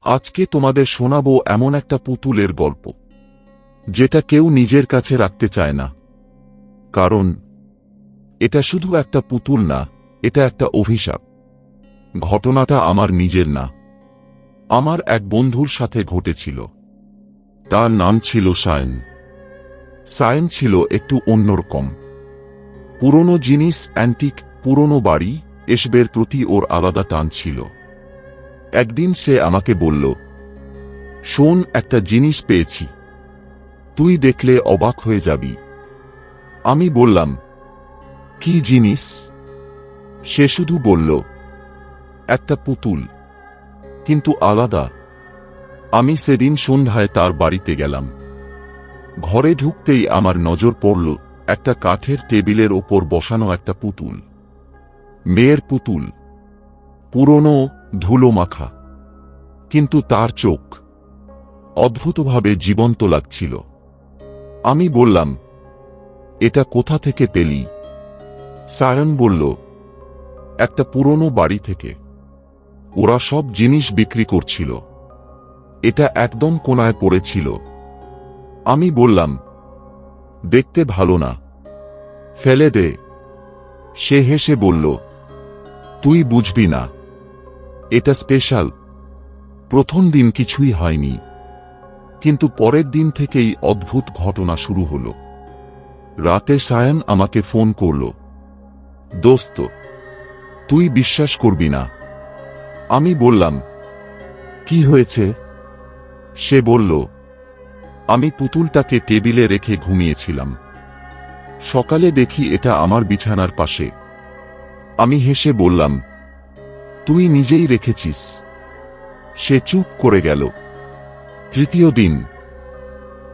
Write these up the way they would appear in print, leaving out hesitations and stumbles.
আজকে তোমাদের শোনাবো এমন একটা পুতুলের গল্প যেটা কেউ নিজের কাছে রাখতে চায় না। কারণ এটা শুধু একটা পুতুল না, এটা একটা অভিশাপ। ঘটনাটা আমার নিজের না, আমার এক বন্ধুর সাথে ঘটেছিল। তার নাম ছিল সায়ন। সায়ন ছিল একটু অন্যরকম। পুরনো জিনিস, অ্যান্টিক, পুরনো বাড়ি, এসবের প্রতি ওর আলাদা টান ছিল। একদিন সে আমাকে বলল, শোন, একটা জিনিস পেয়েছি, তুই দেখলে অবাক হয়ে যাবি। আমি বললাম, কি জিনিস? সে শুধু বলল, একটা পুতুল, কিন্তু আলাদা। আমি সেদিন সন্ধ্যায় তার বাড়িতে গেলাম। ঘরে ঢুকতেই আমার নজর পড়ল একটা কাঠের টেবিলের ওপর বসানো একটা পুতুল। মেয়ের পুতুল, পুরনো, ধুলো মাখা, কিন্তু তার চোখ অদ্ভুতভাবে জীবন্ত লাগছিল। আমি বললাম, এটা কোথা থেকে পেলি? সায়ন বলল, একটা পুরনো বাড়ি থেকে। ওরা সব জিনিস বিক্রি করছিল, এটা একদম কোনায় পড়েছিল। আমি বললাম, দেখতে ভালো না, ফেলে দে। সে হেসে বলল, তুই বুঝবি না, এটা স্পেশাল। প্রথম দিন কিছুই হয়নি, কিন্তু পরের দিন থেকেই অদ্ভুত ঘটনা শুরু হলো। রাতে সায়ন আমাকে ফোন করল, দোস্ত, তুই বিশ্বাস করবি না। আমি বললাম, কি হয়েছে? সে বলল, আমি পুতুলটাকে টেবিলে রেখে ঘুমিয়েছিলাম। সকালে দেখি এটা আমার বিছানার পাশে। আমি হেসে বললাম, তুই নিজেই রেখেছিস। সে চুপ করে গেল। তৃতীয় দিন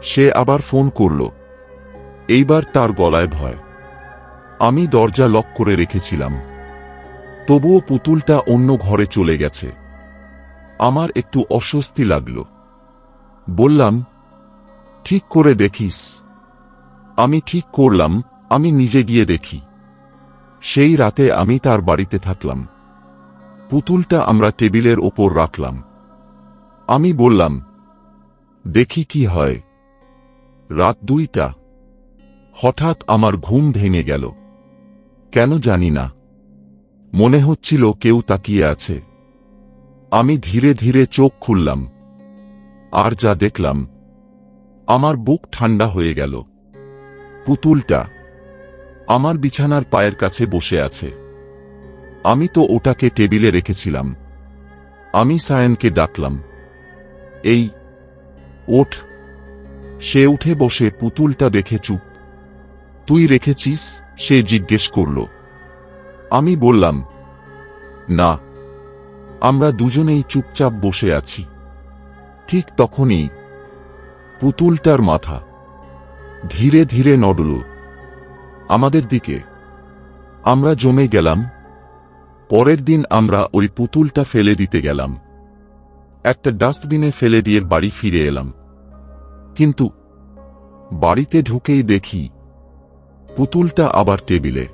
সে আবার ফোন করল। এইবার তার গলায় ভয়। আমি দরজা লক করে রেখেছিলাম, তবুও পুতুলটা অন্য ঘরে চলে গেছে। আমার একটু অস্বস্তি লাগল। বললাম, ঠিক করে দেখিস। আমি ঠিক করলাম, আমি নিজে গিয়ে দেখি। সেই রাতে আমি তার বাড়িতে থাকলাম। পুতুলটা আমরা টেবিলের ওপর রাখলাম। আমি বললাম, দেখি কি হয়। রাত 2টা। হঠাৎ আমার ঘুম ভেঙে গেল। কেন জানি না, মনে হচ্ছিল কেউ তাকিয়ে আছে। আমি ধীরে ধীরে চোখ খুললাম, আর যা দেখলাম, আমার বুক ঠান্ডা হয়ে গেল। পুতুলটা আমার বিছানার পায়ের কাছে বসে আছে। আমি তো ওটাকে টেবিলে রেখেছিলাম। আমি সায়নকে ডাকলাম, এই, ওঠ। সে উঠে বসে পুতুলটা দেখে চুপ। তুই রেখেছিস? সে জিজ্ঞেস করল। আমি বললাম, না। আমরা দুজনেই চুপচাপ বসে আছি। ঠিক তখনই পুতুলটার মাথা ধীরে ধীরে নড়ল আমাদের দিকে। আমরা জমে গেলাম। পরের দিন আমরা ওই পুতুলটা ফেলে দিতে গেলাম। একটা ডাস্টবিনে ফেলে দিয়ে বাড়ি ফিরে এলাম। কিন্তু বাড়িতে ঢুকেই দেখি পুতুলটা আবার টেবিলে।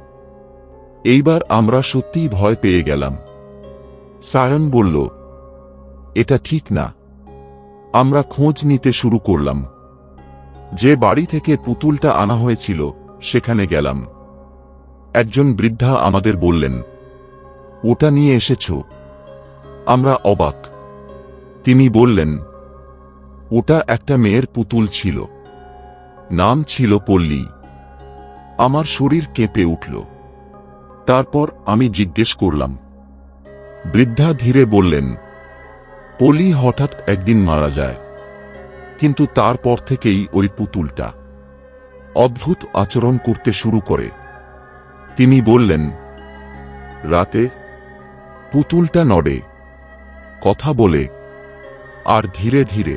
এইবার আমরা সত্যিই ভয় পেয়ে গেলাম। সায়ন বলল, এটা ঠিক না। আমরা খোঁজ নিতে শুরু করলাম। যে বাড়ি থেকে পুতুলটা আনা হয়েছিল সেখানে গেলাম। একজন বৃদ্ধা আমাদের বললেন, ওটা নিয়ে এসেছ? আমরা অবাক। তিনি বললেন, ওটা একটা মেয়ের পুতুল ছিল, নাম ছিল পল্লী। আমার শরীর কেঁপে উঠল। তারপর আমি জিজ্ঞেস করলাম। বৃদ্ধা ধীরে বললেন, পলি হঠাৎ একদিন মারা যায়, কিন্তু তারপর থেকেই ওই পুতুলটা অদ্ভুত আচরণ করতে শুরু করে। তিনি বললেন, রাতে পুতুলটা নড়ে, কথা বলে, আর ধীরে ধীরে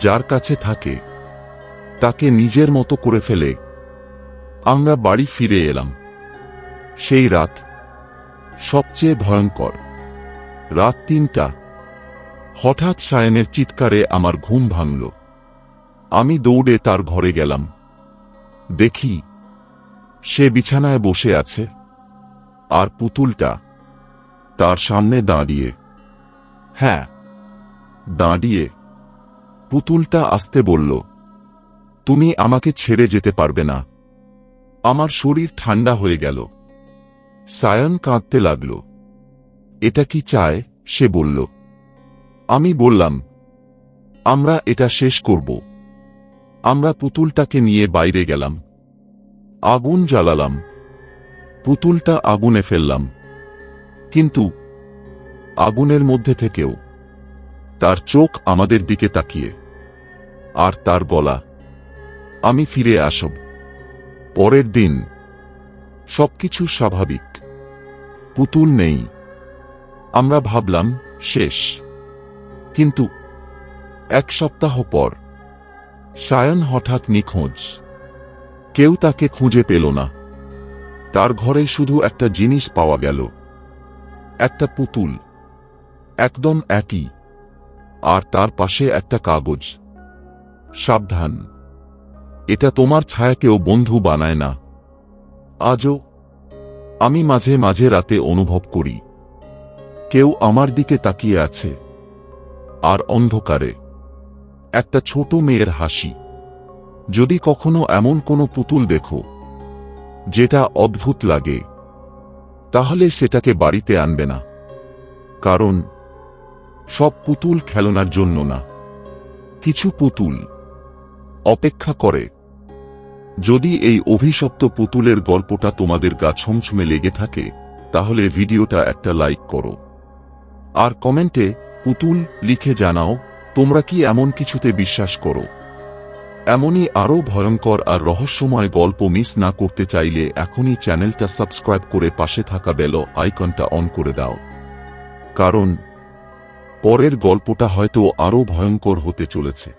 যার কাছে থাকে তাকে নিজের মতো করে ফেলে। আমরা বাড়ি ফিরে এলাম। সেই রাত সবচেয়ে ভয়ঙ্কর। রাত 3টা। হঠাৎ সায়নের চিৎকারে আমার ঘুম ভাঙল। আমি দৌড়ে তার ঘরে গেলাম। দেখি সে বিছানায় বসে আছে, আর পুতুলটা তার সামনে দাঁড়িয়ে। হ্যাঁ, দাঁড়িয়ে পুতুলটা আস্তে বলল, তুমি আমাকে ছেড়ে যেতে পারবে না। আমার শরীর ঠান্ডা হয়ে গেল। সায়ন কাঁদতে লাগল। এটা কি চায়? সে বলল। আমি বললাম, আমরা এটা শেষ করব। আমরা পুতুলটাকে নিয়ে বাইরে গেলাম। আগুন জ্বালালাম। পুতুলটা আগুনে ফেললাম। কিন্তু আগুনের মধ্যে থেকেও তার চোখ আমাদের দিকে তাকিয়ে, আর তার গলা, আমি ফিরে আসব। পরের দিন সবকিছু স্বাভাবিক। পুতুল নেই। আমরা ভাবলাম শেষ। কিন্তু 1 সপ্তাহ পর সায়ন হঠাৎ নিখোঁজ। কেউ তাকে খুঁজে পেল না। তার ঘরে শুধু একটা জিনিস পাওয়া গেল, একটা পুতুল, একদম একই, আর তার পাশে একটা কাগজ। সাবধান, এটা তোমার ছায়াকেও বন্ধু বানায় না। আজও আমি মাঝে মাঝে রাতে অনুভব করি কেউ আমার দিকে তাকিয়ে আছে, আর অন্ধকারে একটা ছোট মেয়ের হাসি। যদি কখনো এমন কোনো পুতুল দেখো যেটা অদ্ভুত লাগে, তাহলে সেটাকে বাড়িতে আনবে না। কারণ সব পুতুল খেলনার জন্য না। কিছু পুতুল অপেক্ষা করে। যদি এই অভিশপ্ত পুতুলের গল্পটা তোমাদের গা ছমছমে লেগে থাকে, তাহলে ভিডিওটা একটা লাইক করো, আর কমেন্টে পুতুল লিখে জানাও তোমরা কি এমন কিছুতে বিশ্বাস করো। এমনই আরও ভয়ঙ্কর আর রহস্যময় গল্প মিস না করতে চাইলে এখনই চ্যানেলটা সাবস্ক্রাইব করে পাশে থাকা বেল আইকনটা অন করে দাও। কারণ পরের গল্পটা হয়তো আরও ভয়ঙ্কর হতে চলেছে।